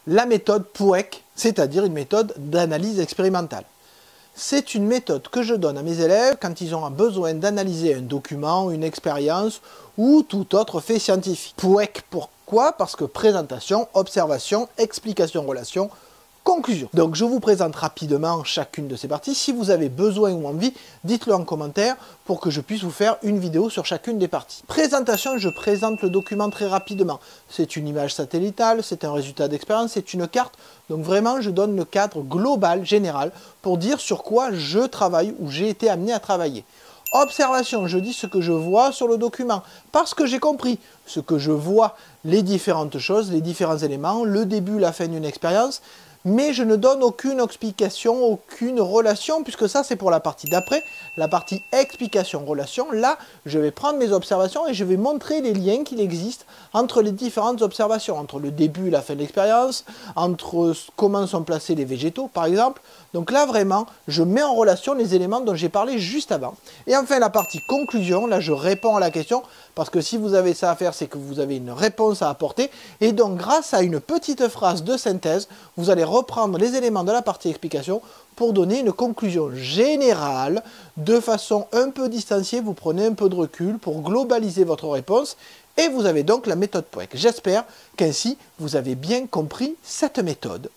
la méthode POEC, c'est-à-dire une méthode d'analyse expérimentale. C'est une méthode que je donne à mes élèves quand ils ont besoin d'analyser un document, une expérience ou tout autre fait scientifique. POEC, pourquoi? Parce que présentation, observation, explication, relation, conclusion. Donc je vous présente rapidement chacune de ces parties. Si vous avez besoin ou envie, dites-le en commentaire pour que je puisse vous faire une vidéo sur chacune des parties. Présentation, je présente le document très rapidement. C'est une image satellitale, c'est un résultat d'expérience, c'est une carte. Donc vraiment, je donne le cadre global, général, pour dire sur quoi je travaille ou j'ai été amené à travailler. Observation, je dis ce que je vois sur le document, parce que j'ai compris ce que je vois, les différentes choses, les différents éléments, le début, la fin d'une expérience, mais je ne donne aucune explication, aucune relation, puisque ça c'est pour la partie d'après, la partie explication-relation. Là, je vais prendre mes observations et je vais montrer les liens qu'il existe entre les différentes observations, entre le début et la fin de l'expérience, entre comment sont placés les végétaux par exemple. Donc là vraiment, je mets en relation les éléments dont j'ai parlé juste avant. Et enfin la partie conclusion, là je réponds à la question, parce que si vous avez ça à faire, c'est que vous avez une réponse à apporter, et donc grâce à une petite phrase de synthèse, vous allez reprendre les éléments de la partie explication pour donner une conclusion générale, de façon un peu distanciée, vous prenez un peu de recul pour globaliser votre réponse, et vous avez donc la méthode POEC. J'espère qu'ainsi vous avez bien compris cette méthode.